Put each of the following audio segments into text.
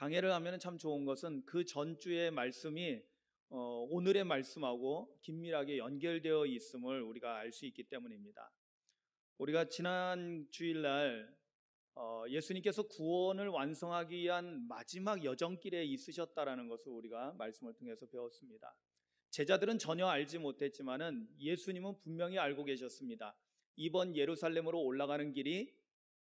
강해를 하면 참 좋은 것은 그 전주의 말씀이 오늘의 말씀하고 긴밀하게 연결되어 있음을 우리가 알 수 있기 때문입니다. 우리가 지난 주일날 예수님께서 구원을 완성하기 위한 마지막 여정길에 있으셨다라는 것을 우리가 말씀을 통해서 배웠습니다. 제자들은 전혀 알지 못했지만은 예수님은 분명히 알고 계셨습니다. 이번 예루살렘으로 올라가는 길이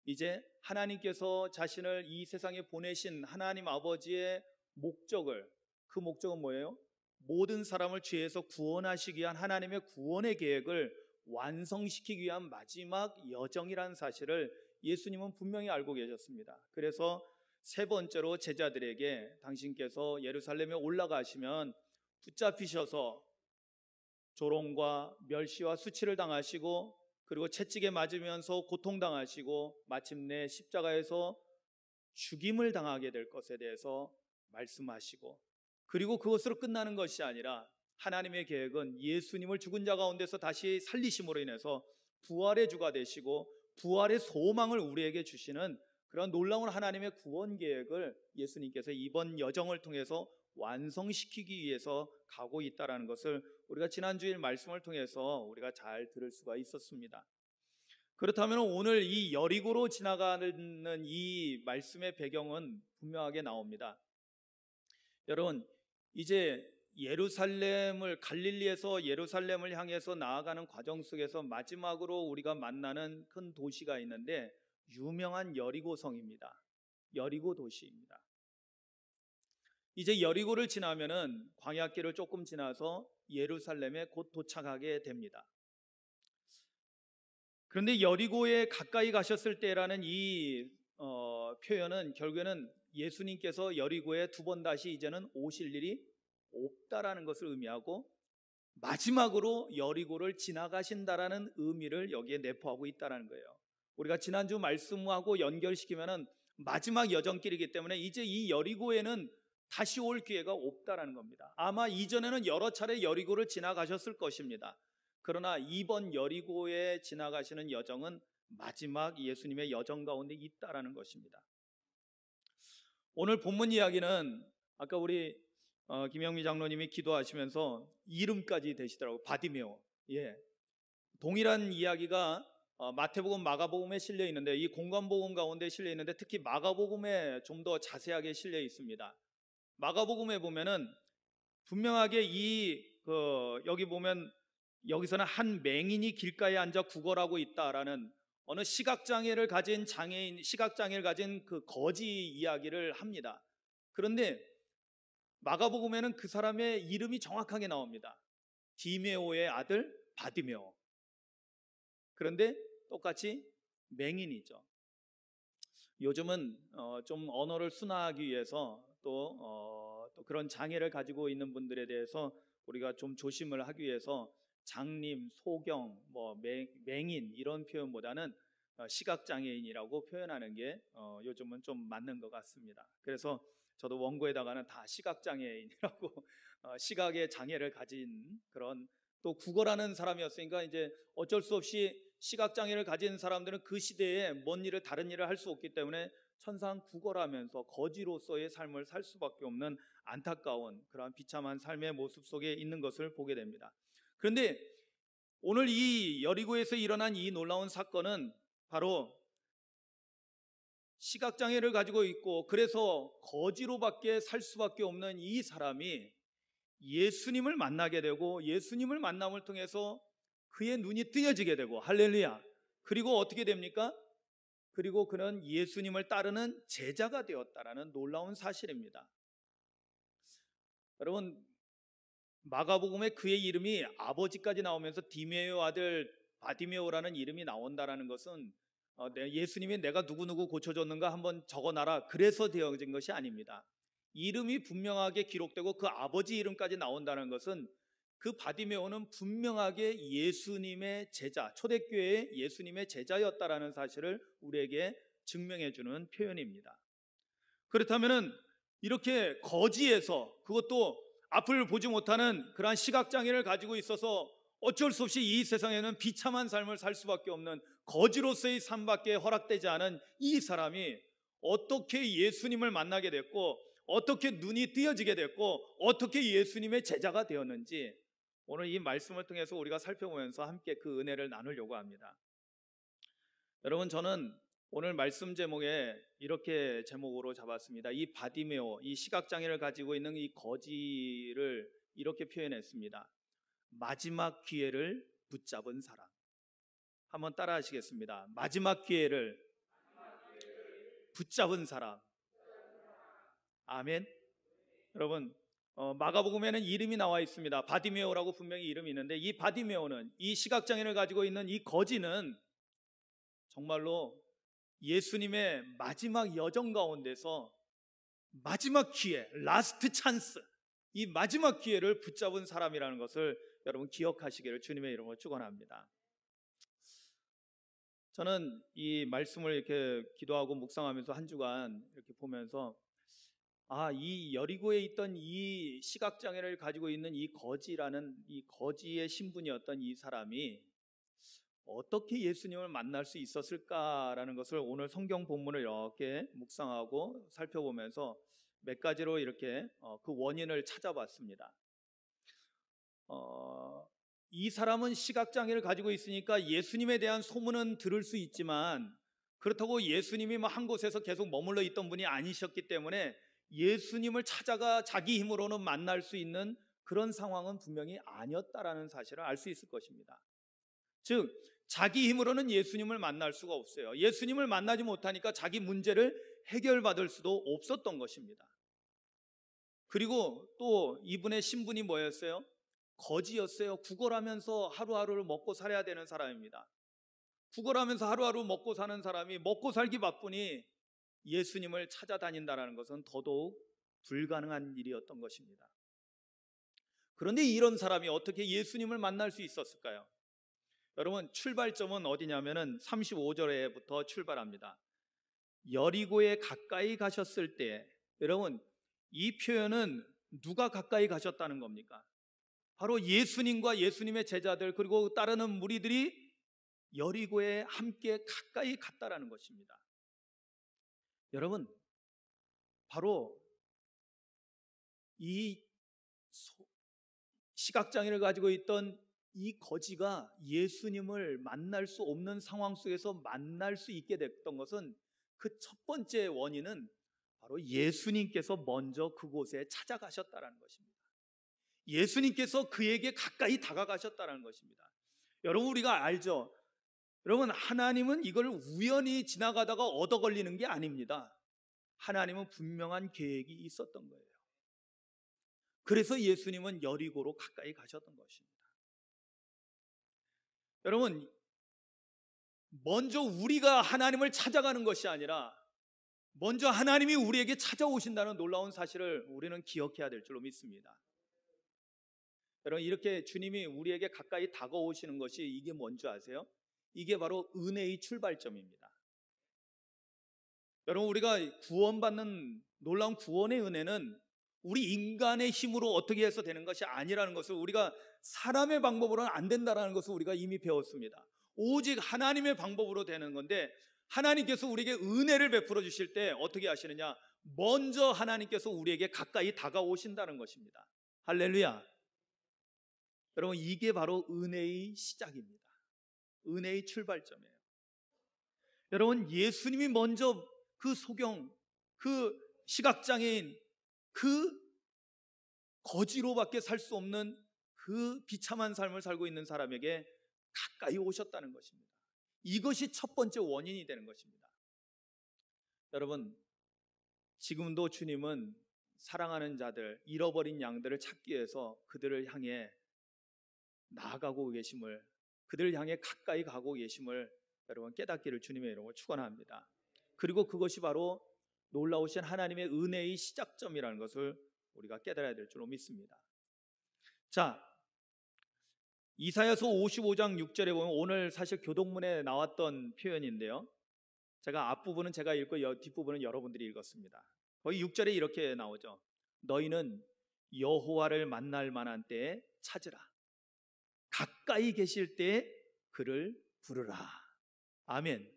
이제 하나님께서 자신을 이 세상에 보내신 하나님 아버지의 목적을, 그 목적은 뭐예요? 모든 사람을 죄에서 구원하시기 위한 하나님의 구원의 계획을 완성시키기 위한 마지막 여정이라는 사실을 예수님은 분명히 알고 계셨습니다. 그래서 세 번째로 제자들에게 당신께서 예루살렘에 올라가시면 붙잡히셔서 조롱과 멸시와 수치를 당하시고 그리고 채찍에 맞으면서 고통당하시고 마침내 십자가에서 죽임을 당하게 될 것에 대해서 말씀하시고, 그리고 그것으로 끝나는 것이 아니라 하나님의 계획은 예수님을 죽은 자 가운데서 다시 살리심으로 인해서 부활의 주가 되시고 부활의 소망을 우리에게 주시는 그런 놀라운 하나님의 구원 계획을 예수님께서 이번 여정을 통해서 완성시키기 위해서 가고 있다는 것을 우리가 지난주일 말씀을 통해서 우리가 잘 들을 수가 있었습니다. 그렇다면 오늘 이 여리고로 지나가는 이 말씀의 배경은 분명하게 나옵니다. 여러분, 이제 갈릴리에서 예루살렘을 향해서 나아가는 과정 속에서 마지막으로 우리가 만나는 큰 도시가 있는데 유명한 여리고성입니다. 여리고 도시입니다. 이제 여리고를 지나면은 광야길을 조금 지나서 예루살렘에 곧 도착하게 됩니다. 그런데 여리고에 가까이 가셨을 때라는 이 표현은 결국에는 예수님께서 여리고에 두 번 다시 이제는 오실 일이 없다라는 것을 의미하고 마지막으로 여리고를 지나가신다라는 의미를 여기에 내포하고 있다는 거예요. 우리가 지난주 말씀하고 연결시키면은 마지막 여정길이기 때문에 이제 이 여리고에는 다시 올 기회가 없다라는 겁니다. 아마 이전에는 여러 차례 여리고를 지나가셨을 것입니다. 그러나 이번 여리고에 지나가시는 여정은 마지막 예수님의 여정 가운데 있다라는 것입니다. 오늘 본문 이야기는 아까 우리 김영미 장로님이 기도하시면서 이름까지 되시더라고요. 바디메오. 예. 동일한 이야기가 마태복음, 마가복음에 실려 있는데 이 공관복음 가운데 실려 있는데 특히 마가복음에 좀 더 자세하게 실려 있습니다. 마가복음에 보면은 분명하게 여기 보면 여기서는 한 맹인이 길가에 앉아 구걸하고 있다라는 어느 시각장애를 가진 시각장애를 가진 그 거지 이야기를 합니다. 그런데 마가복음에는 그 사람의 이름이 정확하게 나옵니다. 디메오의 아들 바디메오. 그런데 똑같이 맹인이죠. 요즘은 좀 언어를 순화하기 위해서 또 그런 장애를 가지고 있는 분들에 대해서 우리가 좀 조심을 하기 위해서 장님, 소경, 맹인 이런 표현보다는 시각장애인이라고 표현하는 게 요즘은 좀 맞는 것 같습니다. 그래서 저도 원고에다가는 다 시각장애인이라고 시각의 장애를 가진 그런 또 구걸하는 사람이었으니까 이제 어쩔 수 없이 시각장애를 가진 사람들은 그 시대에 다른 일을 할 수 없기 때문에 천상 구걸하면서 거지로서의 삶을 살 수밖에 없는 안타까운 그러한 비참한 삶의 모습 속에 있는 것을 보게 됩니다. 그런데 오늘 이 여리고에서 일어난 이 놀라운 사건은 바로 시각장애를 가지고 있고 그래서 거지로밖에 살 수밖에 없는 이 사람이 예수님을 만나게 되고 예수님을 만남을 통해서 그의 눈이 뜨여지게 되고 할렐루야. 그리고 어떻게 됩니까? 그리고 그는 예수님을 따르는 제자가 되었다라는 놀라운 사실입니다. 여러분, 마가복음에 그의 이름이 아버지까지 나오면서 디메오 아들 바디메오라는 이름이 나온다라는 것은 예수님이 내가 누구누구 고쳐줬는가 한번 적어놔라 그래서 되어진 것이 아닙니다. 이름이 분명하게 기록되고 그 아버지 이름까지 나온다는 것은 그 바디메오는 분명하게 예수님의 제자, 초대교회의 예수님의 제자였다라는 사실을 우리에게 증명해주는 표현입니다. 그렇다면은 이렇게 거지에서 그것도 앞을 보지 못하는 그러한 시각장애를 가지고 있어서 어쩔 수 없이 이 세상에는 비참한 삶을 살 수밖에 없는 거지로서의 삶밖에 허락되지 않은 이 사람이 어떻게 예수님을 만나게 됐고 어떻게 눈이 띄어지게 됐고 어떻게 예수님의 제자가 되었는지 오늘 이 말씀을 통해서 우리가 살펴보면서 함께 그 은혜를 나누려고 합니다. 여러분, 저는 오늘 말씀 제목에 이렇게 제목으로 잡았습니다. 이 바디메오, 이 시각장애를 가지고 있는 이 거지를 이렇게 표현했습니다. 마지막 기회를 붙잡은 사람. 한번 따라 하시겠습니다. 마지막 기회를 붙잡은 사람. 아멘. 여러분, 마가복음에는 이름이 나와 있습니다. 바디메오라고 분명히 이름이 있는데 이 바디메오는, 이 시각장애를 가지고 있는 이 거지는 정말로 예수님의 마지막 여정 가운데서 마지막 기회, 라스트 찬스, 이 마지막 기회를 붙잡은 사람이라는 것을 여러분 기억하시기를 주님의 이름으로 축원합니다. 저는 이 말씀을 이렇게 기도하고 묵상하면서 한 주간 이렇게 보면서 이 여리고에 있던 이 시각장애를 가지고 있는 이 거지라는 이 거지의 신분이었던 이 사람이 어떻게 예수님을 만날 수 있었을까라는 것을 오늘 성경 본문을 이렇게 묵상하고 살펴보면서 몇 가지로 이렇게 그 원인을 찾아봤습니다. 이 사람은 시각장애를 가지고 있으니까 예수님에 대한 소문은 들을 수 있지만 그렇다고 예수님이 한 곳에서 계속 머물러 있던 분이 아니셨기 때문에 예수님을 찾아가 자기 힘으로는 만날 수 있는 그런 상황은 분명히 아니었다라는 사실을 알 수 있을 것입니다. 즉 자기 힘으로는 예수님을 만날 수가 없어요. 예수님을 만나지 못하니까 자기 문제를 해결받을 수도 없었던 것입니다. 그리고 또 이분의 신분이 뭐였어요? 거지였어요. 구걸하면서 하루하루를 먹고 살아야 되는 사람입니다. 구걸하면서 하루하루 먹고 사는 사람이 먹고 살기 바쁘니 예수님을 찾아다닌다는 것은 더더욱 불가능한 일이었던 것입니다. 그런데 이런 사람이 어떻게 예수님을 만날 수 있었을까요? 여러분, 출발점은 어디냐면은 35절에부터 출발합니다. 여리고에 가까이 가셨을 때, 여러분, 이 표현은 누가 가까이 가셨다는 겁니까? 바로 예수님과 예수님의 제자들 그리고 따르는 무리들이 여리고에 함께 가까이 갔다라는 것입니다. 여러분, 바로 이 시각장애를 가지고 있던 이 거지가 예수님을 만날 수 없는 상황 속에서 만날 수 있게 됐던 것은 그 첫 번째 원인은 바로 예수님께서 먼저 그곳에 찾아가셨다는 것입니다. 예수님께서 그에게 가까이 다가가셨다는 것입니다. 여러분, 우리가 알죠? 여러분, 하나님은 이걸 우연히 지나가다가 얻어 걸리는 게 아닙니다. 하나님은 분명한 계획이 있었던 거예요. 그래서 예수님은 여리고로 가까이 가셨던 것입니다. 여러분, 먼저 우리가 하나님을 찾아가는 것이 아니라 먼저 하나님이 우리에게 찾아오신다는 놀라운 사실을 우리는 기억해야 될 줄로 믿습니다. 여러분, 이렇게 주님이 우리에게 가까이 다가오시는 것이 이게 뭔지 아세요? 이게 바로 은혜의 출발점입니다. 여러분, 우리가 구원받는 놀라운 구원의 은혜는 우리 인간의 힘으로 어떻게 해서 되는 것이 아니라는 것을, 우리가 사람의 방법으로는 안 된다는 것을 우리가 이미 배웠습니다. 오직 하나님의 방법으로 되는 건데, 하나님께서 우리에게 은혜를 베풀어 주실 때 어떻게 하시느냐? 먼저 하나님께서 우리에게 가까이 다가오신다는 것입니다. 할렐루야. 여러분, 이게 바로 은혜의 시작입니다. 은혜의 출발점이에요. 여러분, 예수님이 먼저 그 소경, 그 시각장애인, 그 거지로밖에 살 수 없는 그 비참한 삶을 살고 있는 사람에게 가까이 오셨다는 것입니다. 이것이 첫 번째 원인이 되는 것입니다. 여러분, 지금도 주님은 사랑하는 자들, 잃어버린 양들을 찾기 위해서 그들을 향해 나아가고 계심을, 그들을 향해 가까이 가고 계심을 여러분 깨닫기를 주님의 이름으로 축원합니다. 그리고 그것이 바로 놀라우신 하나님의 은혜의 시작점이라는 것을 우리가 깨달아야 될 줄로 믿습니다. 자, 이사야서 55장 6절에 보면 오늘 사실 교동문에 나왔던 표현인데요, 제가 앞부분은 제가 읽고 뒷부분은 여러분들이 읽었습니다. 거기 6절에 이렇게 나오죠. 너희는 여호와를 만날 만한 때에 찾으라. 가까이 계실 때에 그를 부르라. 아멘.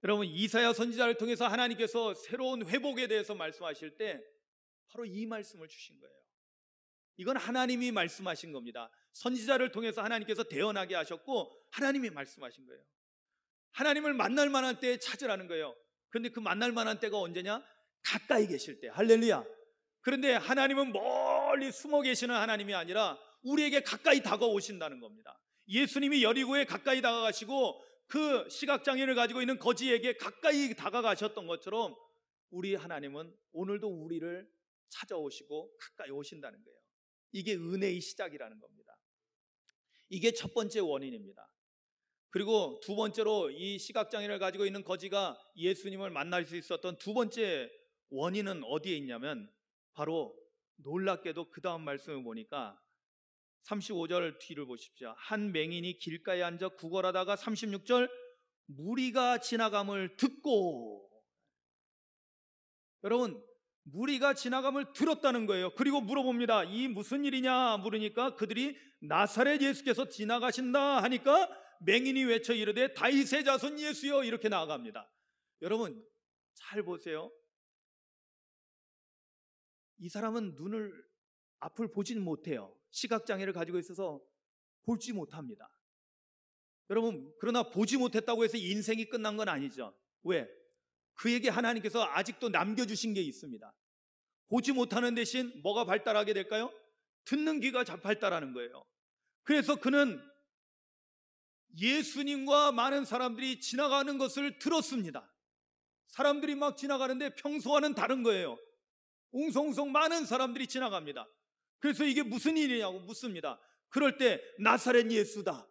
여러분, 이사야 선지자를 통해서 하나님께서 새로운 회복에 대해서 말씀하실 때 바로 이 말씀을 주신 거예요. 이건 하나님이 말씀하신 겁니다. 선지자를 통해서 하나님께서 대언하게 하셨고 하나님이 말씀하신 거예요. 하나님을 만날 만한 때에 찾으라는 거예요. 그런데 그 만날 만한 때가 언제냐? 가까이 계실 때. 할렐루야. 그런데 하나님은 멀리 숨어 계시는 하나님이 아니라 우리에게 가까이 다가오신다는 겁니다. 예수님이 여리고에 가까이 다가가시고 그 시각장애를 가지고 있는 거지에게 가까이 다가가셨던 것처럼 우리 하나님은 오늘도 우리를 찾아오시고 가까이 오신다는 거예요. 이게 은혜의 시작이라는 겁니다. 이게 첫 번째 원인입니다. 그리고 두 번째로 이 시각장애를 가지고 있는 거지가 예수님을 만날 수 있었던 두 번째 원인은 어디에 있냐면 바로 놀랍게도 그 다음 말씀을 보니까 35절 뒤를 보십시오. 한 맹인이 길가에 앉아 구걸하다가 36절 무리가 지나감을 듣고, 여러분 무리가 지나감을 들었다는 거예요. 그리고 물어봅니다. 이 무슨 일이냐 물으니까 그들이 나사렛 예수께서 지나가신다 하니까 맹인이 외쳐 이르되 다윗의 자손 예수여 이렇게 나아갑니다. 여러분 잘 보세요. 이 사람은 눈을 앞을 보지는 못해요. 시각장애를 가지고 있어서 보지 못합니다. 여러분 그러나 보지 못했다고 해서 인생이 끝난 건 아니죠. 왜? 그에게 하나님께서 아직도 남겨주신 게 있습니다. 보지 못하는 대신 뭐가 발달하게 될까요? 듣는 귀가 발달하는 거예요. 그래서 그는 예수님과 많은 사람들이 지나가는 것을 들었습니다. 사람들이 막 지나가는데 평소와는 다른 거예요. 웅성웅성 많은 사람들이 지나갑니다. 그래서 이게 무슨 일이냐고 묻습니다. 그럴 때 나사렛 예수다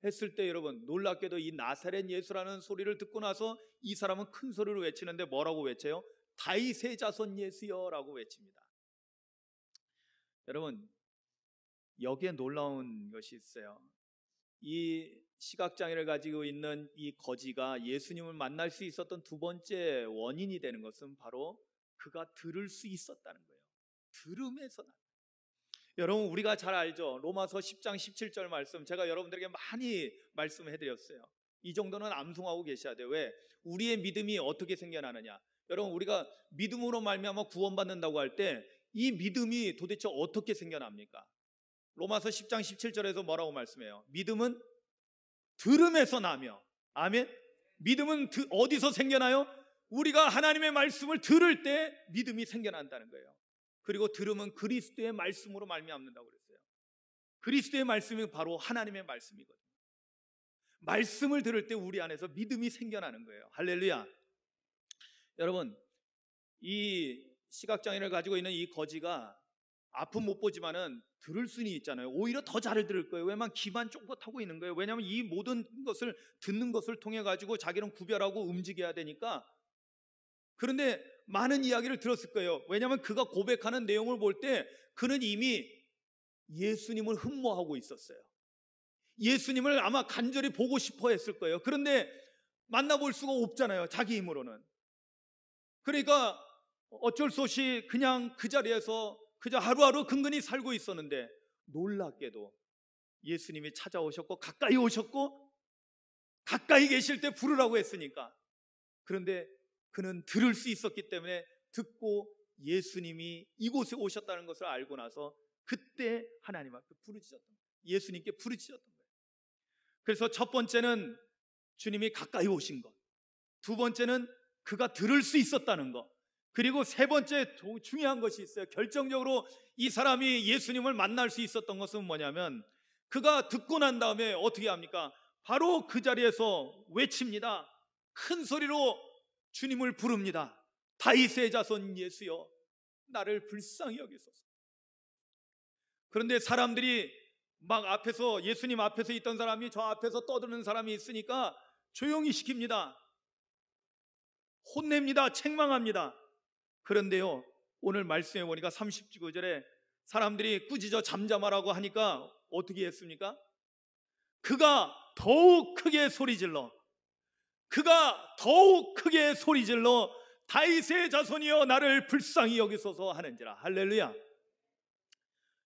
했을 때 여러분 놀랍게도 이 나사렛 예수라는 소리를 듣고 나서 이 사람은 큰 소리로 외치는데 뭐라고 외쳐요? 다윗의 자손 예수여 라고 외칩니다. 여러분 여기에 놀라운 것이 있어요. 이 시각장애를 가지고 있는 이 거지가 예수님을 만날 수 있었던 두 번째 원인이 되는 것은 바로 그가 들을 수 있었다는 거예요. 들음에서 난. 여러분 우리가 잘 알죠. 로마서 10장 17절 말씀 제가 여러분들에게 많이 말씀해 드렸어요. 이 정도는 암송하고 계셔야 돼요. 왜? 우리의 믿음이 어떻게 생겨나느냐. 여러분 우리가 믿음으로 말미암아 구원받는다고 할 때 이 믿음이 도대체 어떻게 생겨납니까? 로마서 10장 17절에서 뭐라고 말씀해요? 믿음은 들음에서 나며. 아멘. 믿음은 어디서 생겨나요? 우리가 하나님의 말씀을 들을 때 믿음이 생겨난다는 거예요. 그리고 들음은 그리스도의 말씀으로 말미암는다고 그랬어요. 그리스도의 말씀이 바로 하나님의 말씀이거든요. 말씀을 들을 때 우리 안에서 믿음이 생겨나는 거예요. 할렐루야. 여러분 이 시각장애를 가지고 있는 이 거지가 앞은 못 보지만은 들을 수는 있잖아요. 오히려 더 잘 들을 거예요. 왜냐면 귀만 쫑긋하고 있는 거예요. 왜냐하면 이 모든 것을 듣는 것을 통해 가지고 자기는 구별하고 움직여야 되니까. 그런데 많은 이야기를 들었을 거예요. 왜냐하면 그가 고백하는 내용을 볼 때 그는 이미 예수님을 흠모하고 있었어요. 예수님을 아마 간절히 보고 싶어 했을 거예요. 그런데 만나볼 수가 없잖아요. 자기 힘으로는. 그러니까 어쩔 수 없이 그냥 그 자리에서 그저 하루하루 근근히 살고 있었는데 놀랍게도 예수님이 찾아오셨고 가까이 오셨고 가까이 계실 때 부르라고 했으니까. 그런데 그는 들을 수 있었기 때문에 듣고 예수님이 이곳에 오셨다는 것을 알고 나서 그때 하나님 앞에 부르짖었던 거예요. 예수님께 부르짖었던 거예요. 그래서 첫 번째는 주님이 가까이 오신 것, 두 번째는 그가 들을 수 있었다는 것, 그리고 세 번째 중요한 것이 있어요. 결정적으로 이 사람이 예수님을 만날 수 있었던 것은 뭐냐면 그가 듣고 난 다음에 어떻게 합니까? 바로 그 자리에서 외칩니다. 큰 소리로 주님을 부릅니다. 다윗의 자손 예수여 나를 불쌍히 여기소서. 그런데 사람들이 막 앞에서 예수님 앞에서 있던 사람이 저 앞에서 떠드는 사람이 있으니까 조용히 시킵니다. 혼냅니다. 책망합니다. 그런데요 오늘 말씀해 보니까 39절에 사람들이 꾸짖어 잠잠하라고 하니까 어떻게 했습니까? 그가 더욱 크게 소리질러 다윗의 자손이여 나를 불쌍히 여기소서 하는지라. 할렐루야.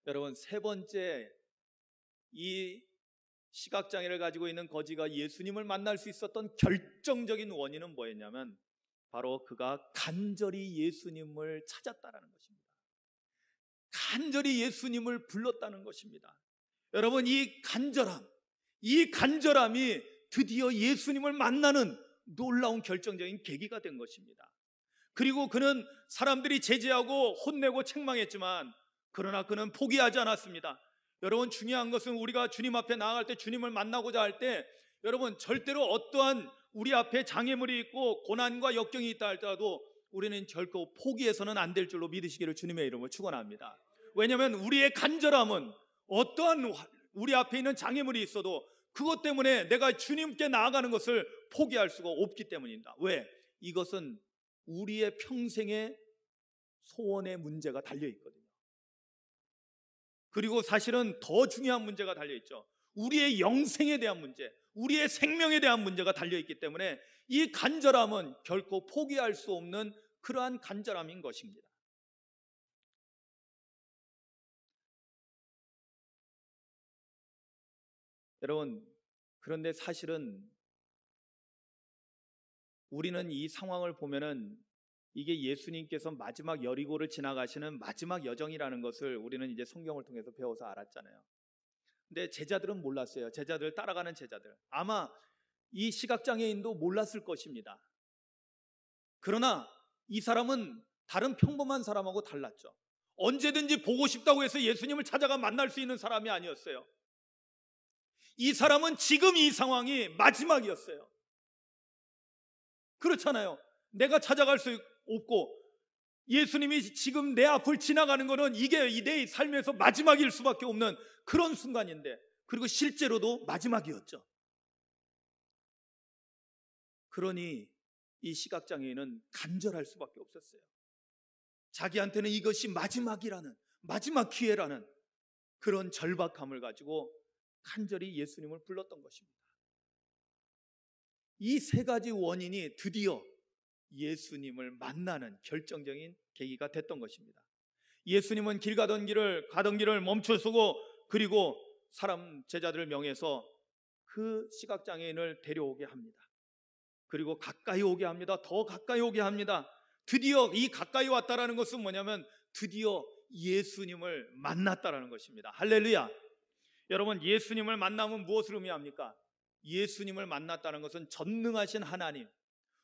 여러분 세 번째 이 시각장애를 가지고 있는 거지가 예수님을 만날 수 있었던 결정적인 원인은 뭐였냐면 바로 그가 간절히 예수님을 찾았다라는 것입니다. 간절히 예수님을 불렀다는 것입니다. 여러분, 이 간절함이 드디어 예수님을 만나는 놀라운 결정적인 계기가 된 것입니다. 그리고 그는 사람들이 제지하고 혼내고 책망했지만 그러나 그는 포기하지 않았습니다. 여러분, 중요한 것은 우리가 주님 앞에 나아갈 때, 주님을 만나고자 할 때 여러분, 절대로 어떠한 우리 앞에 장애물이 있고 고난과 역경이 있다 할지라도 우리는 결코 포기해서는 안 될 줄로 믿으시기를 주님의 이름으로 축원합니다. 왜냐하면 우리의 간절함은 어떠한 우리 앞에 있는 장애물이 있어도 그것 때문에 내가 주님께 나아가는 것을 포기할 수가 없기 때문입니다. 왜? 이것은 우리의 평생의 소원의 문제가 달려있거든요. 그리고 사실은 더 중요한 문제가 달려있죠. 우리의 영생에 대한 문제, 우리의 생명에 대한 문제가 달려있기 때문에 이 간절함은 결코 포기할 수 없는 그러한 간절함인 것입니다. 여러분, 그런데 사실은 우리는 이 상황을 보면은 이게 예수님께서 마지막 여리고를 지나가시는 마지막 여정이라는 것을 우리는 이제 성경을 통해서 배워서 알았잖아요. 근데 제자들은 몰랐어요. 제자들, 따라가는 제자들. 아마 이 시각장애인도 몰랐을 것입니다. 그러나 이 사람은 다른 평범한 사람하고 달랐죠. 언제든지 보고 싶다고 해서 예수님을 찾아가 만날 수 있는 사람이 아니었어요. 이 사람은 지금 이 상황이 마지막이었어요. 그렇잖아요. 내가 찾아갈 수 없고 예수님이 지금 내 앞을 지나가는 것은 이게 내 삶에서 마지막일 수밖에 없는 그런 순간인데, 그리고 실제로도 마지막이었죠. 그러니 이 시각장애인은 간절할 수밖에 없었어요. 자기한테는 이것이 마지막이라는, 마지막 기회라는 그런 절박함을 가지고 간절히 예수님을 불렀던 것입니다. 이 세 가지 원인이 드디어 예수님을 만나는 결정적인 계기가 됐던 것입니다. 예수님은 가던 길을 멈춰서고, 그리고 사람 제자들을 명해서 그 시각장애인을 데려오게 합니다. 그리고 가까이 오게 합니다. 더 가까이 오게 합니다. 드디어 이 가까이 왔다라는 것은 뭐냐면 드디어 예수님을 만났다라는 것입니다. 할렐루야. 여러분, 예수님을 만나면 무엇을 의미합니까? 예수님을 만났다는 것은 전능하신 하나님,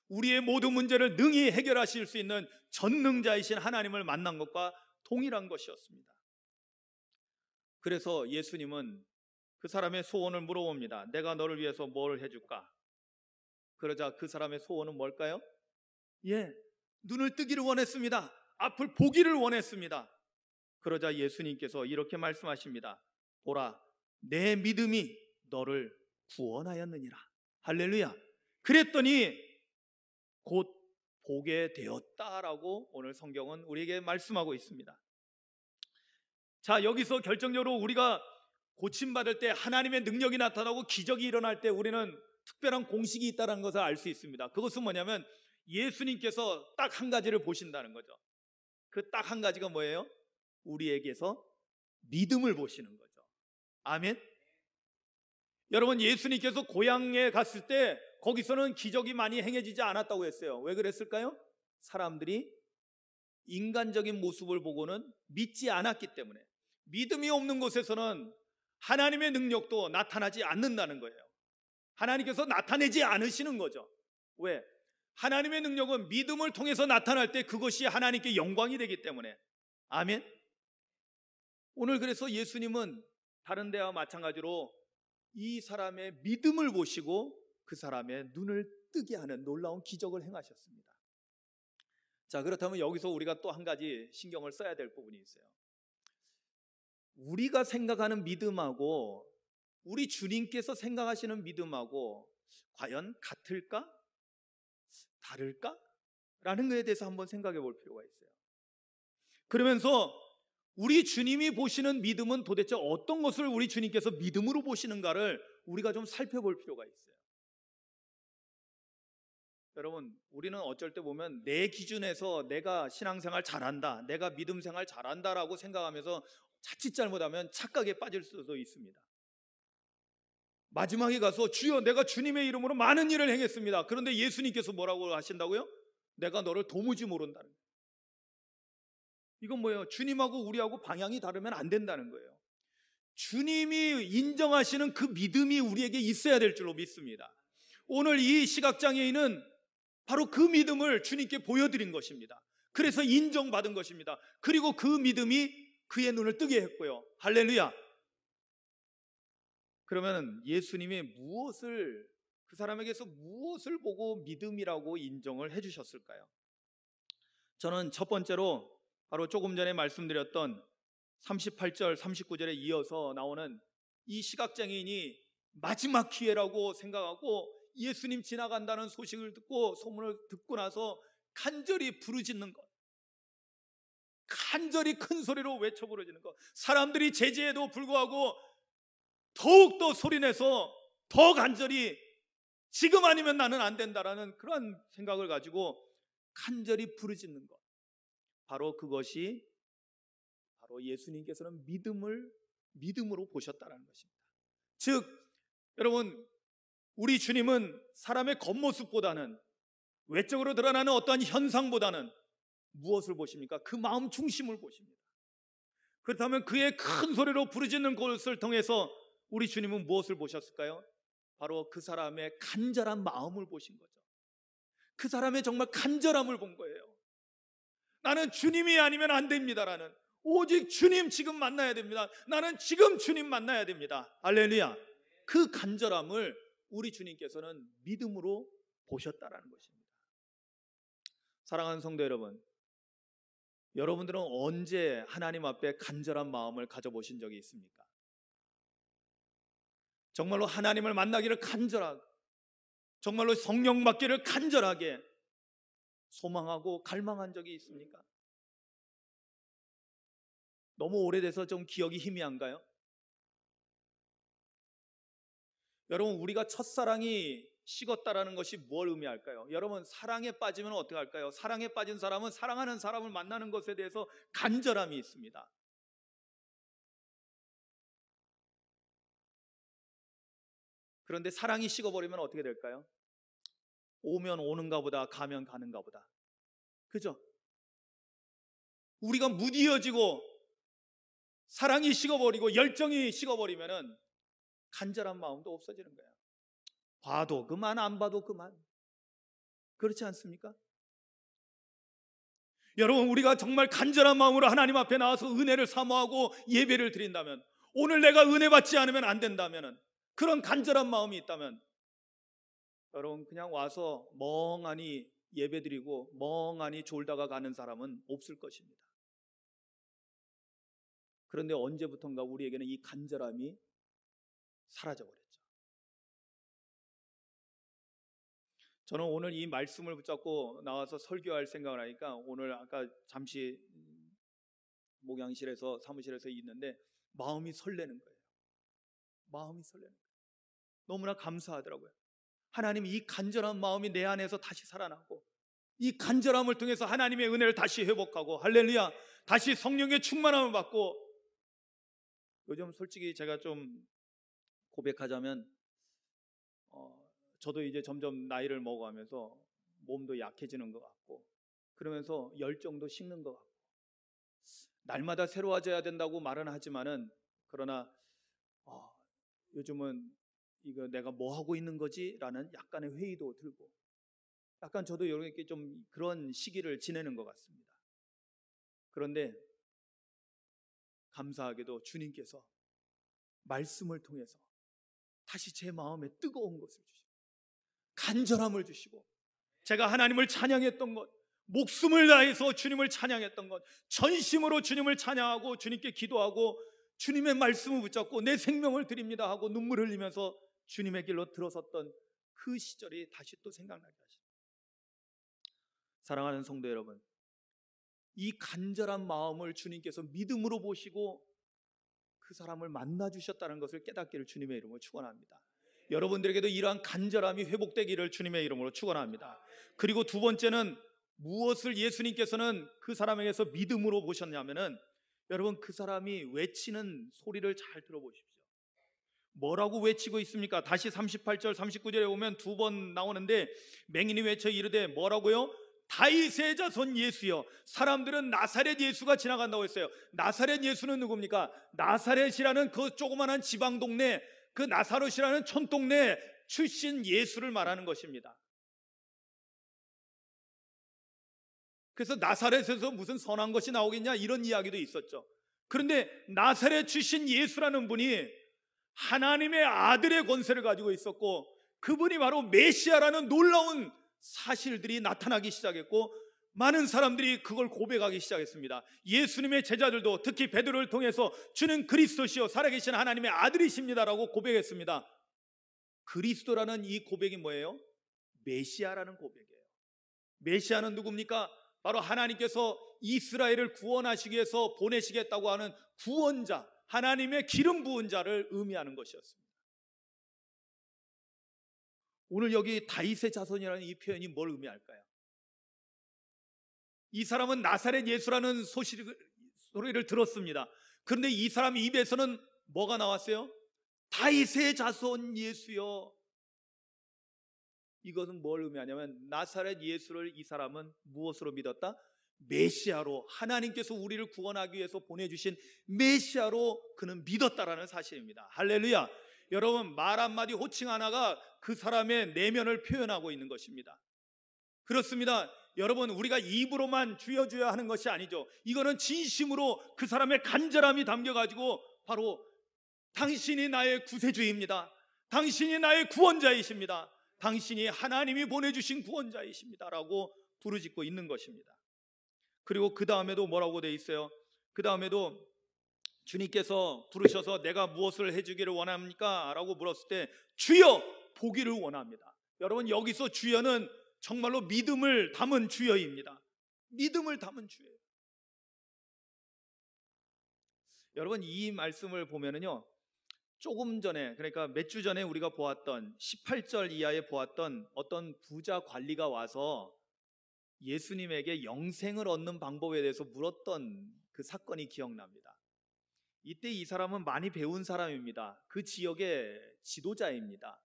우리의 모든 문제를 능히 해결하실 수 있는 전능자이신 하나님을 만난 것과 동일한 것이었습니다. 그래서 예수님은 그 사람의 소원을 물어봅니다. 내가 너를 위해서 뭘 해줄까? 그러자 그 사람의 소원은 뭘까요? 눈을 뜨기를 원했습니다. 앞을 보기를 원했습니다. 그러자 예수님께서 이렇게 말씀하십니다. 보라, 내 믿음이 너를 구원하였느니라. 할렐루야. 그랬더니 곧 보게 되었다라고 오늘 성경은 우리에게 말씀하고 있습니다. 자, 여기서 결정적으로 우리가 고침받을 때, 하나님의 능력이 나타나고 기적이 일어날 때 우리는 특별한 공식이 있다는 것을 알 수 있습니다. 그것은 뭐냐면 예수님께서 딱 한 가지를 보신다는 거죠. 그 딱 한 가지가 뭐예요? 우리에게서 믿음을 보시는 거죠. 아멘. 여러분, 예수님께서 고향에 갔을 때 거기서는 기적이 많이 행해지지 않았다고 했어요. 왜 그랬을까요? 사람들이 인간적인 모습을 보고는 믿지 않았기 때문에. 믿음이 없는 곳에서는 하나님의 능력도 나타나지 않는다는 거예요. 하나님께서 나타내지 않으시는 거죠. 왜? 하나님의 능력은 믿음을 통해서 나타날 때 그것이 하나님께 영광이 되기 때문에. 아멘. 오늘 그래서 예수님은 다른 데와 마찬가지로 이 사람의 믿음을 보시고 그 사람의 눈을 뜨게 하는 놀라운 기적을 행하셨습니다. 자, 그렇다면 여기서 우리가 또 한 가지 신경을 써야 될 부분이 있어요. 우리가 생각하는 믿음하고 우리 주님께서 생각하시는 믿음하고 과연 같을까? 다를까? 라는 것에 대해서 한번 생각해 볼 필요가 있어요. 그러면서 우리 주님이 보시는 믿음은 도대체 어떤 것을 우리 주님께서 믿음으로 보시는가를 우리가 좀 살펴볼 필요가 있어요. 여러분, 우리는 어쩔 때 보면 내 기준에서 내가 신앙생활 잘한다, 내가 믿음생활 잘한다라고 생각하면서 자칫 잘못하면 착각에 빠질 수도 있습니다. 마지막에 가서 주여 내가 주님의 이름으로 많은 일을 행했습니다. 그런데 예수님께서 뭐라고 하신다고요? 내가 너를 도무지 모른다는 거예요. 이건 뭐예요? 주님하고 우리하고 방향이 다르면 안 된다는 거예요. 주님이 인정하시는 그 믿음이 우리에게 있어야 될 줄로 믿습니다. 오늘 이 시각장애인은 바로 그 믿음을 주님께 보여드린 것입니다. 그래서 인정받은 것입니다. 그리고 그 믿음이 그의 눈을 뜨게 했고요. 할렐루야. 그러면 예수님이 그 사람에게서 무엇을 보고 믿음이라고 인정을 해주셨을까요? 저는 첫 번째로 바로 조금 전에 말씀드렸던 38절 39절에 이어서 나오는 이 시각장애인이 마지막 기회라고 생각하고 예수님 지나간다는 소식을 듣고 소문을 듣고 나서 간절히 부르짖는 것, 간절히 큰 소리로 외쳐 부르짖는 것, 사람들이 제지해도 불구하고 더욱더 소리내서 더 간절히 지금 아니면 나는 안 된다라는 그런 생각을 가지고 간절히 부르짖는 것, 바로 그것이 바로 예수님께서는 믿음으로 보셨다는 것입니다. 즉 여러분, 우리 주님은 사람의 겉모습보다는, 외적으로 드러나는 어떠한 현상보다는 무엇을 보십니까? 그 마음 중심을 보십니다. 그렇다면 그의 큰 소리로 부르짖는 것을 통해서 우리 주님은 무엇을 보셨을까요? 바로 그 사람의 간절한 마음을 보신 거죠. 그 사람의 정말 간절함을 본 거예요. 나는 주님이 아니면 안 됩니다라는, 오직 주님 지금 만나야 됩니다. 나는 지금 주님 만나야 됩니다. 할렐루야. 그 간절함을 우리 주님께서는 믿음으로 보셨다라는 것입니다. 사랑하는 성도 여러분, 여러분들은 언제 하나님 앞에 간절한 마음을 가져보신 적이 있습니까? 정말로 하나님을 만나기를 간절하고, 정말로 성령 받기를 간절하게 소망하고 갈망한 적이 있습니까? 너무 오래돼서 좀 기억이 희미한가요? 여러분, 우리가 첫사랑이 식었다라는 것이 뭘 의미할까요? 여러분, 사랑에 빠지면 어떻게 할까요? 사랑에 빠진 사람은 사랑하는 사람을 만나는 것에 대해서 간절함이 있습니다. 그런데 사랑이 식어버리면 어떻게 될까요? 오면 오는가 보다, 가면 가는가 보다. 그죠? 우리가 무디어지고 사랑이 식어버리고 열정이 식어버리면은 간절한 마음도 없어지는 거야. 봐도 그만, 안 봐도 그만. 그렇지 않습니까? 여러분, 우리가 정말 간절한 마음으로 하나님 앞에 나와서 은혜를 사모하고 예배를 드린다면, 오늘 내가 은혜 받지 않으면 안 된다면, 그런 간절한 마음이 있다면, 여러분 그냥 와서 멍하니 예배드리고 멍하니 졸다가 가는 사람은 없을 것입니다. 그런데 언제부턴가 우리에게는 이 간절함이 사라져버렸죠. 저는 오늘 이 말씀을 붙잡고 나와서 설교할 생각을 하니까, 오늘 아까 잠시 목양실에서 사무실에서 있는데 마음이 설레는 거예요. 마음이 설레는 거예요. 너무나 감사하더라고요. 하나님, 이 간절한 마음이 내 안에서 다시 살아나고, 이 간절함을 통해서 하나님의 은혜를 다시 회복하고, 할렐루야, 다시 성령의 충만함을 받고. 요즘 솔직히 제가 좀 고백하자면 저도 이제 점점 나이를 먹어가면서 몸도 약해지는 것 같고, 그러면서 열정도 식는 것 같고, 날마다 새로워져야 된다고 말은 하지만은, 그러나 요즘은 이거 내가 뭐 하고 있는 거지? 라는 약간의 회의도 들고, 약간 저도 이렇게 좀 그런 시기를 지내는 것 같습니다. 그런데 감사하게도 주님께서 말씀을 통해서 다시 제 마음에 뜨거운 것을 주시고, 간절함을 주시고, 제가 하나님을 찬양했던 것, 목숨을 다해서 주님을 찬양했던 것, 전심으로 주님을 찬양하고 주님께 기도하고 주님의 말씀을 붙잡고 내 생명을 드립니다 하고 눈물 흘리면서 주님의 길로 들어섰던 그 시절이 다시 또 생각나게 하십니다. 사랑하는 성도 여러분, 이 간절한 마음을 주님께서 믿음으로 보시고 그 사람을 만나 주셨다는 것을 깨닫기를 주님의 이름으로 축원합니다. 여러분들에게도 이러한 간절함이 회복되기를 주님의 이름으로 축원합니다. 그리고 두 번째는 무엇을 예수님께서는 그 사람에게서 믿음으로 보셨냐면은, 여러분 그 사람이 외치는 소리를 잘 들어보십시오. 뭐라고 외치고 있습니까? 다시 38절 39절에 보면 두 번 나오는데 맹인이 외쳐 이르되 뭐라고요? 다윗의 자손 예수여. 사람들은 나사렛 예수가 지나간다고 했어요. 나사렛 예수는 누굽니까? 나사렛이라는 그 조그만한 지방 동네, 그 나사렛이라는 촌동네 출신 예수를 말하는 것입니다. 그래서 나사렛에서 무슨 선한 것이 나오겠냐 이런 이야기도 있었죠. 그런데 나사렛 출신 예수라는 분이 하나님의 아들의 권세를 가지고 있었고, 그분이 바로 메시아라는 놀라운 사실들이 나타나기 시작했고, 많은 사람들이 그걸 고백하기 시작했습니다. 예수님의 제자들도 특히 베드로를 통해서 주는 그리스도시요 살아계신 하나님의 아들이십니다라고 고백했습니다. 그리스도라는 이 고백이 뭐예요? 메시아라는 고백이에요. 메시아는 누굽니까? 바로 하나님께서 이스라엘을 구원하시기 위해서 보내시겠다고 하는 구원자, 하나님의 기름 부은 자를 의미하는 것이었습니다. 오늘 여기 다윗의 자손이라는 이 표현이 뭘 의미할까요? 이 사람은 나사렛 예수라는 소리를 들었습니다. 그런데 이 사람 입에서는 뭐가 나왔어요? 다윗의 자손 예수요. 이것은 뭘 의미하냐면 나사렛 예수를 이 사람은 무엇으로 믿었다? 메시아로, 하나님께서 우리를 구원하기 위해서 보내주신 메시아로 그는 믿었다라는 사실입니다. 할렐루야. 여러분, 말 한마디 호칭 하나가 그 사람의 내면을 표현하고 있는 것입니다. 그렇습니다. 여러분, 우리가 입으로만 주여 주여 하는 것이 아니죠. 이거는 진심으로 그 사람의 간절함이 담겨가지고 바로 당신이 나의 구세주입니다, 당신이 나의 구원자이십니다, 당신이 하나님이 보내주신 구원자이십니다 라고 부르짖고 있는 것입니다. 그리고 그 다음에도 뭐라고 돼 있어요? 그 다음에도 주님께서 부르셔서 내가 무엇을 해주기를 원합니까? 라고 물었을 때 주여 보기를 원합니다. 여러분, 여기서 주여는 정말로 믿음을 담은 주여입니다. 믿음을 담은 주여. 여러분, 이 말씀을 보면은요, 조금 전에, 그러니까 몇 주 전에 우리가 보았던 18절 이하에 보았던 어떤 부자 관리가 와서 예수님에게 영생을 얻는 방법에 대해서 물었던 그 사건이 기억납니다. 이때 이 사람은 많이 배운 사람입니다. 그 지역의 지도자입니다.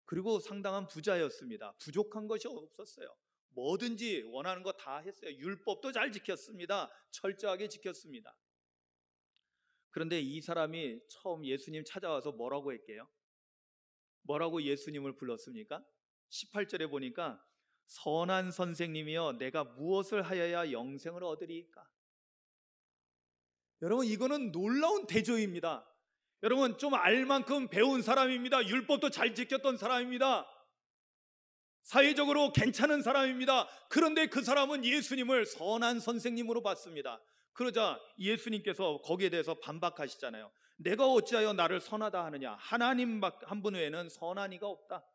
그리고 상당한 부자였습니다. 부족한 것이 없었어요. 뭐든지 원하는 거 다 했어요. 율법도 잘 지켰습니다. 철저하게 지켰습니다. 그런데 이 사람이 처음 예수님 찾아와서 뭐라고 했게요? 뭐라고 예수님을 불렀습니까? 18절에 보니까 선한 선생님이여 내가 무엇을 하여야 영생을 얻으리까? 여러분, 이거는 놀라운 대조입니다. 여러분, 좀 알만큼 배운 사람입니다. 율법도 잘 지켰던 사람입니다. 사회적으로 괜찮은 사람입니다. 그런데 그 사람은 예수님을 선한 선생님으로 봤습니다. 그러자 예수님께서 거기에 대해서 반박하시잖아요. 내가 어찌하여 나를 선하다 하느냐? 하나님 한 분 외에는 선한 이가 없다.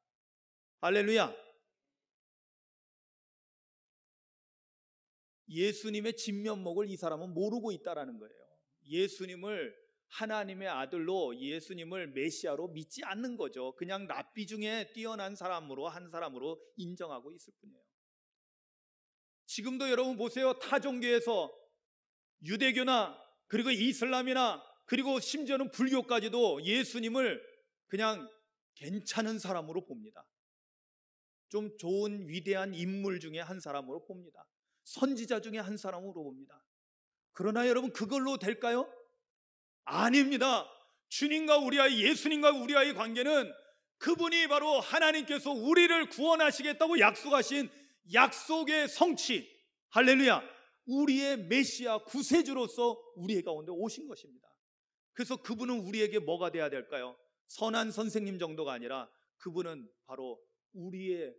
할렐루야. 예수님의 진면목을 이 사람은 모르고 있다라는 거예요. 예수님을 하나님의 아들로, 예수님을 메시아로 믿지 않는 거죠. 그냥 랍비 중에 뛰어난 사람으로, 한 사람으로 인정하고 있을 뿐이에요. 지금도 여러분 보세요. 타 종교에서 유대교나 그리고 이슬람이나 그리고 심지어는 불교까지도 예수님을 그냥 괜찮은 사람으로 봅니다. 좀 좋은 위대한 인물 중에 한 사람으로 봅니다. 선지자 중에 한 사람으로 봅니다. 그러나 여러분, 그걸로 될까요? 아닙니다. 주님과 우리와의, 예수님과 우리와의 관계는 그분이 바로 하나님께서 우리를 구원하시겠다고 약속하신 약속의 성취, 할렐루야, 우리의 메시아 구세주로서 우리 가운데 오신 것입니다. 그래서 그분은 우리에게 뭐가 돼야 될까요? 선한 선생님 정도가 아니라 그분은 바로 우리의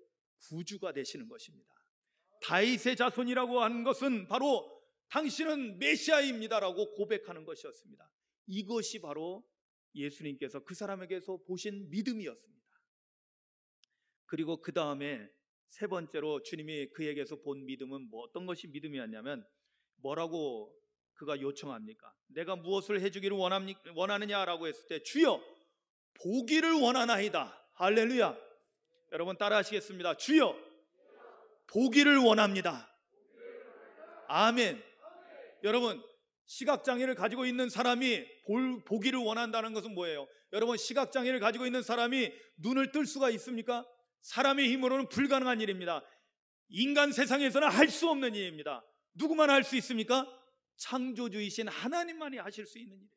구주가 되시는 것입니다. 다윗의 자손이라고 하는 것은 바로 당신은 메시아입니다라고 고백하는 것이었습니다. 이것이 바로 예수님께서 그 사람에게서 보신 믿음이었습니다. 그리고 그 다음에 세 번째로 주님이 그에게서 본 믿음은 어떤 것이 믿음이었냐면, 뭐라고 그가 요청합니까? 내가 무엇을 해주기를 원하느냐라고 했을 때 주여 보기를 원하나이다. 할렐루야. 여러분 따라 하시겠습니다. 주여 보기를 원합니다. 아멘. 여러분, 시각장애를 가지고 있는 사람이 보기를 원한다는 것은 뭐예요? 여러분, 시각장애를 가지고 있는 사람이 눈을 뜰 수가 있습니까? 사람의 힘으로는 불가능한 일입니다. 인간 세상에서는 할 수 없는 일입니다. 누구만 할 수 있습니까? 창조주이신 하나님만이 하실 수 있는 일이에요.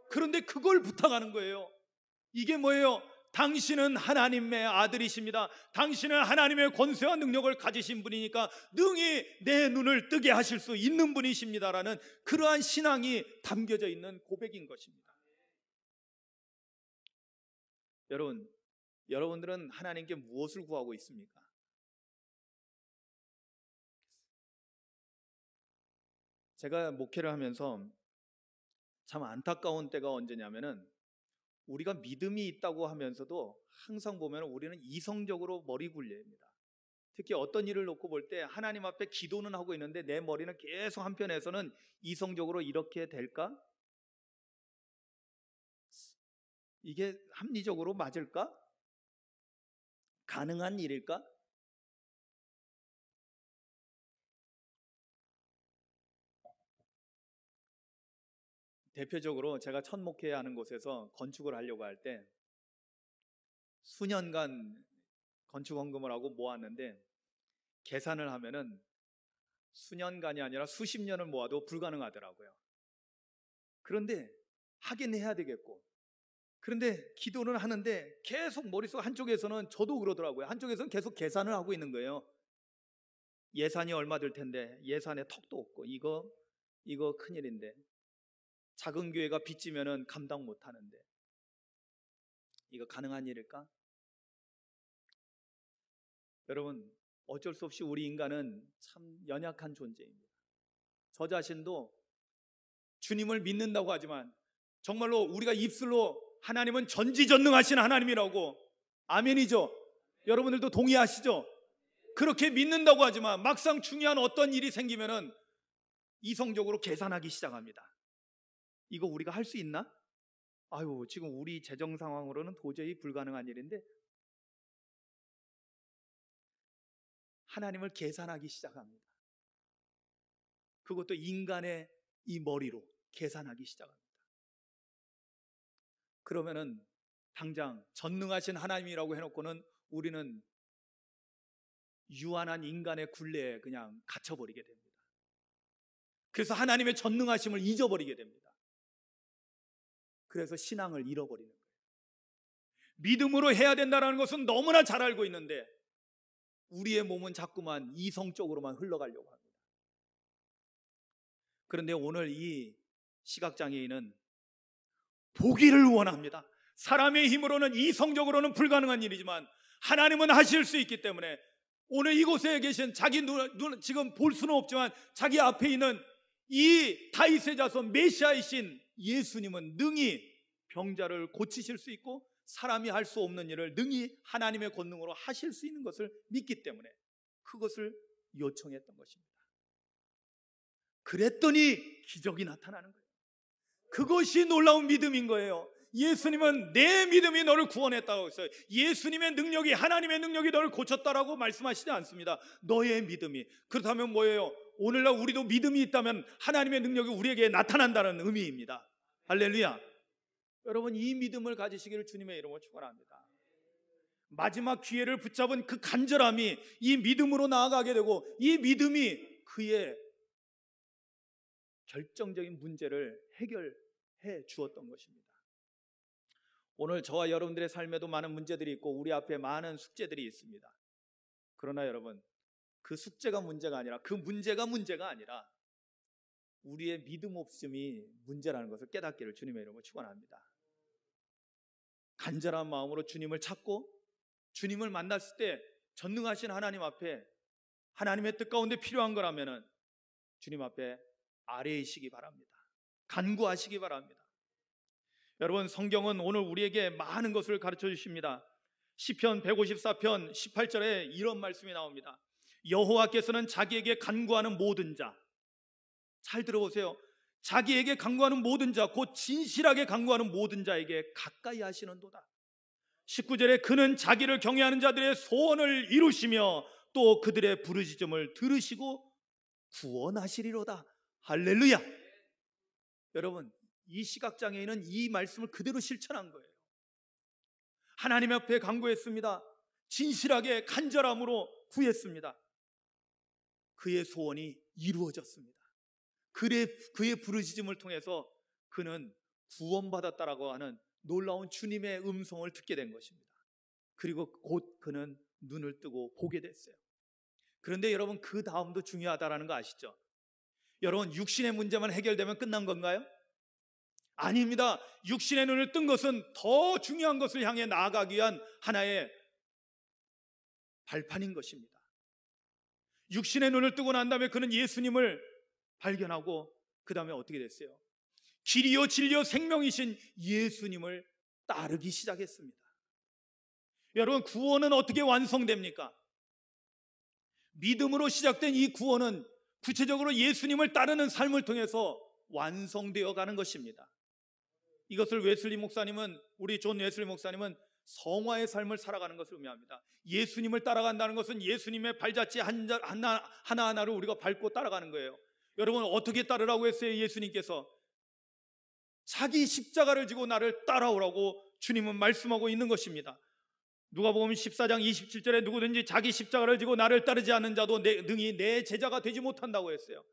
그런데 그걸 부탁하는 거예요. 이게 뭐예요? 당신은 하나님의 아들이십니다. 당신은 하나님의 권세와 능력을 가지신 분이니까 능히 내 눈을 뜨게 하실 수 있는 분이십니다라는 그러한 신앙이 담겨져 있는 고백인 것입니다. 여러분들은 하나님께 무엇을 구하고 있습니까? 제가 목회를 하면서 참 안타까운 때가 언제냐면은 우리가 믿음이 있다고 하면서도 항상 보면 우리는 이성적으로 머리 굴려입니다. 특히 어떤 일을 놓고 볼 때 하나님 앞에 기도는 하고 있는데 내 머리는 계속 한편에서는 이성적으로 이렇게 될까? 이게 합리적으로 맞을까? 가능한 일일까? 대표적으로 제가 첫 목회하는 곳에서 건축을 하려고 할 때 수년간 건축 헌금을 하고 모았는데 계산을 하면은 수년간이 아니라 수십 년을 모아도 불가능하더라고요. 그런데 하긴 해야 되겠고, 그런데 기도는 하는데 계속 머릿속 한쪽에서는, 저도 그러더라고요, 한쪽에서는 계속 계산을 하고 있는 거예요. 예산이 얼마 들 텐데, 예산에 턱도 없고, 이거 큰일인데, 작은 교회가 빚지면은 감당 못 하는데, 이거 가능한 일일까? 여러분, 어쩔 수 없이 우리 인간은 참 연약한 존재입니다. 저 자신도 주님을 믿는다고 하지만 정말로 우리가 입술로 하나님은 전지전능하신 하나님이라고, 아멘이죠? 여러분들도 동의하시죠? 그렇게 믿는다고 하지만 막상 중요한 어떤 일이 생기면은 이성적으로 계산하기 시작합니다. 이거 우리가 할 수 있나? 아유, 지금 우리 재정 상황으로는 도저히 불가능한 일인데, 하나님을 계산하기 시작합니다. 그것도 인간의 이 머리로 계산하기 시작합니다. 그러면은 당장 전능하신 하나님이라고 해놓고는 우리는 유한한 인간의 굴레에 그냥 갇혀버리게 됩니다. 그래서 하나님의 전능하심을 잊어버리게 됩니다. 그래서 신앙을 잃어버리는 거예요. 믿음으로 해야 된다는 것은 너무나 잘 알고 있는데 우리의 몸은 자꾸만 이성적으로만 흘러가려고 합니다. 그런데 오늘 이 시각장애인은 보기를 원합니다. 사람의 힘으로는, 이성적으로는 불가능한 일이지만 하나님은 하실 수 있기 때문에 오늘 이곳에 계신 자기 눈 지금 볼 수는 없지만 자기 앞에 있는 이 다윗의 자손 메시아이신 예수님은 능히 병자를 고치실 수 있고 사람이 할 수 없는 일을 능히 하나님의 권능으로 하실 수 있는 것을 믿기 때문에 그것을 요청했던 것입니다. 그랬더니 기적이 나타나는 거예요. 그것이 놀라운 믿음인 거예요. 예수님은 내 믿음이 너를 구원했다고 했어요. 예수님의 능력이, 하나님의 능력이 너를 고쳤다라고 말씀하시지 않습니다. 너의 믿음이. 그렇다면 뭐예요? 오늘날 우리도 믿음이 있다면 하나님의 능력이 우리에게 나타난다는 의미입니다. 할렐루야. 여러분, 이 믿음을 가지시기를 주님의 이름으로 축원합니다. 마지막 기회를 붙잡은 그 간절함이 이 믿음으로 나아가게 되고 이 믿음이 그의 결정적인 문제를 해결해 주었던 것입니다. 오늘 저와 여러분들의 삶에도 많은 문제들이 있고 우리 앞에 많은 숙제들이 있습니다. 그러나 여러분, 그 숙제가 문제가 아니라, 그 문제가 아니라 우리의 믿음 없음이 문제라는 것을 깨닫기를 주님의 이름으로 축원합니다. 간절한 마음으로 주님을 찾고 주님을 만났을 때 전능하신 하나님 앞에 하나님의 뜻 가운데 필요한 거라면은 주님 앞에 아뢰이시기 바랍니다. 간구하시기 바랍니다. 여러분, 성경은 오늘 우리에게 많은 것을 가르쳐 주십니다. 시편 154편 18절에 이런 말씀이 나옵니다. 여호와께서는 자기에게 간구하는 모든 자, 잘 들어보세요. 자기에게 간구하는 모든 자, 곧 진실하게 간구하는 모든 자에게 가까이 하시는도다. 19절에 그는 자기를 경외하는 자들의 소원을 이루시며 또 그들의 부르짖음을 들으시고 구원하시리로다. 할렐루야. 여러분, 이 시각장애인은 이 말씀을 그대로 실천한 거예요. 하나님 앞에 간구했습니다. 진실하게 간절함으로 구했습니다. 그의 소원이 이루어졌습니다. 그의 부르짖음을 통해서 그는 구원받았다라고 하는 놀라운 주님의 음성을 듣게 된 것입니다. 그리고 곧 그는 눈을 뜨고 보게 됐어요. 그런데 여러분, 그 다음도 중요하다라는 거 아시죠? 여러분, 육신의 문제만 해결되면 끝난 건가요? 아닙니다. 육신의 눈을 뜬 것은 더 중요한 것을 향해 나아가기 위한 하나의 발판인 것입니다. 육신의 눈을 뜨고 난 다음에 그는 예수님을 발견하고 그 다음에 어떻게 됐어요? 길이요 진리요 생명이신 예수님을 따르기 시작했습니다. 여러분, 구원은 어떻게 완성됩니까? 믿음으로 시작된 이 구원은 구체적으로 예수님을 따르는 삶을 통해서 완성되어 가는 것입니다. 이것을 우리 존 웨슬리 목사님은 성화의 삶을 살아가는 것을 의미합니다. 예수님을 따라간다는 것은 예수님의 발자취 하나하나를 우리가 밟고 따라가는 거예요. 여러분, 어떻게 따르라고 했어요? 예수님께서 자기 십자가를 지고 나를 따라오라고 주님은 말씀하고 있는 것입니다. 누가복음 14장 27절에 누구든지 자기 십자가를 지고 나를 따르지 않는 자도 능히 내 제자가 되지 못한다고 했어요.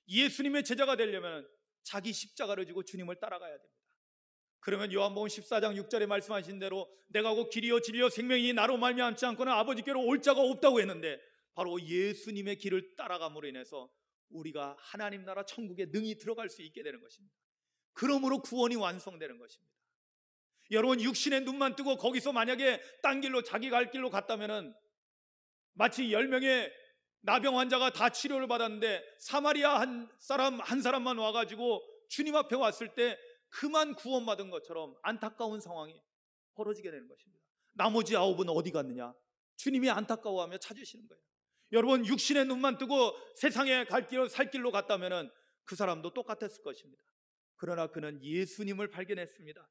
예수님의 제자가 되려면 자기 십자가를 지고 주님을 따라가야 됩니다. 그러면 요한복음 14장 6절에 말씀하신 대로 내가 곧 길이요 진리요 생명이 나로 말미암지 않고는 아버지께로 올 자가 없다고 했는데, 바로 예수님의 길을 따라감으로 인해서 우리가 하나님 나라 천국에 능히 들어갈 수 있게 되는 것입니다. 그러므로 구원이 완성되는 것입니다. 여러분, 육신의 눈만 뜨고 거기서 만약에 딴 길로 자기 갈 길로 갔다면은 마치 10명의 나병 환자가 다 치료를 받았는데 사마리아 한 사람만 와가지고 주님 앞에 왔을 때 그만 구원받은 것처럼 안타까운 상황이 벌어지게 되는 것입니다. 나머지 9은 어디 갔느냐? 주님이 안타까워하며 찾으시는 거예요. 여러분, 육신의 눈만 뜨고 세상에 살 길로 갔다면은 그 사람도 똑같았을 것입니다. 그러나 그는 예수님을 발견했습니다.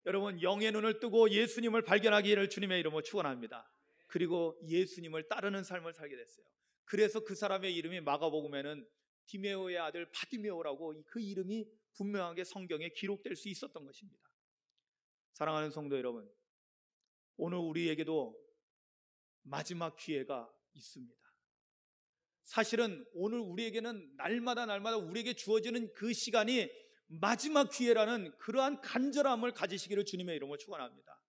여러분, 영의 눈을 뜨고 예수님을 발견하기를 주님의 이름으로 축원합니다. 그리고 예수님을 따르는 삶을 살게 됐어요. 그래서 그 사람의 이름이 마가복음에는 디메오의 아들 바디메오라고 그 이름이 분명하게 성경에 기록될 수 있었던 것입니다. 사랑하는 성도 여러분, 오늘 우리에게도 마지막 기회가 있습니다. 사실은 오늘 우리에게는 날마다 우리에게 주어지는 그 시간이 마지막 기회라는 그러한 간절함을 가지시기를 주님의 이름으로 축원합니다.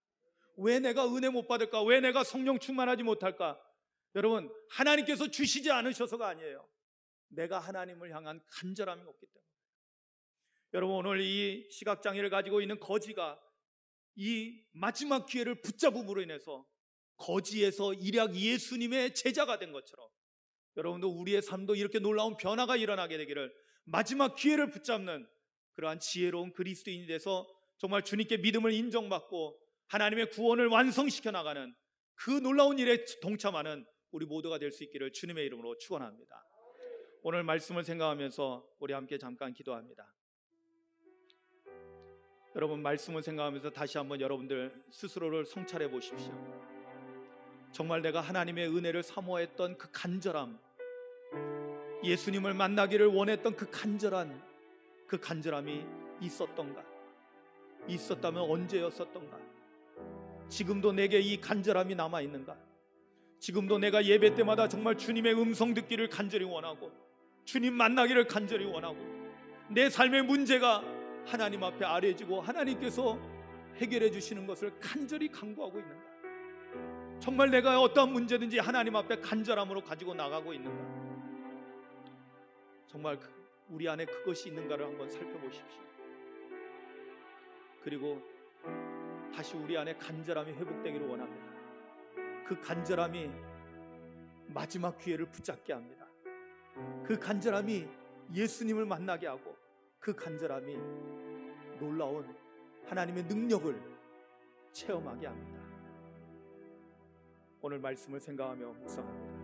왜 내가 은혜 못 받을까? 왜 내가 성령 충만하지 못할까? 여러분, 하나님께서 주시지 않으셔서가 아니에요. 내가 하나님을 향한 간절함이 없기 때문에. 여러분, 오늘 이 시각장애를 가지고 있는 거지가 이 마지막 기회를 붙잡음으로 인해서 거지에서 일약 예수님의 제자가 된 것처럼 여러분도 우리의 삶도 이렇게 놀라운 변화가 일어나게 되기를, 마지막 기회를 붙잡는 그러한 지혜로운 그리스도인이 돼서 정말 주님께 믿음을 인정받고 하나님의 구원을 완성시켜 나가는 그 놀라운 일에 동참하는 우리 모두가 될 수 있기를 주님의 이름으로 축원합니다. 오늘 말씀을 생각하면서 우리 함께 잠깐 기도합니다. 여러분, 말씀을 생각하면서 다시 한번 여러분들 스스로를 성찰해 보십시오. 정말 내가 하나님의 은혜를 사모했던 그 간절함, 예수님을 만나기를 원했던 그 간절함이 있었던가? 있었다면 언제였었던가? 지금도 내게 이 간절함이 남아있는가? 지금도 내가 예배 때마다 정말 주님의 음성 듣기를 간절히 원하고 주님 만나기를 간절히 원하고 내 삶의 문제가 하나님 앞에 아뢰지고 하나님께서 해결해 주시는 것을 간절히 간구하고 있는가? 정말 내가 어떠한 문제든지 하나님 앞에 간절함으로 가지고 나가고 있는가? 정말 우리 안에 그것이 있는가를 한번 살펴보십시오. 그리고 다시 우리 안에 간절함이 회복되기를 원합니다. 그 간절함이 마지막 기회를 붙잡게 합니다. 그 간절함이 예수님을 만나게 하고 그 간절함이 놀라운 하나님의 능력을 체험하게 합니다. 오늘 말씀을 생각하며 묵상합니다.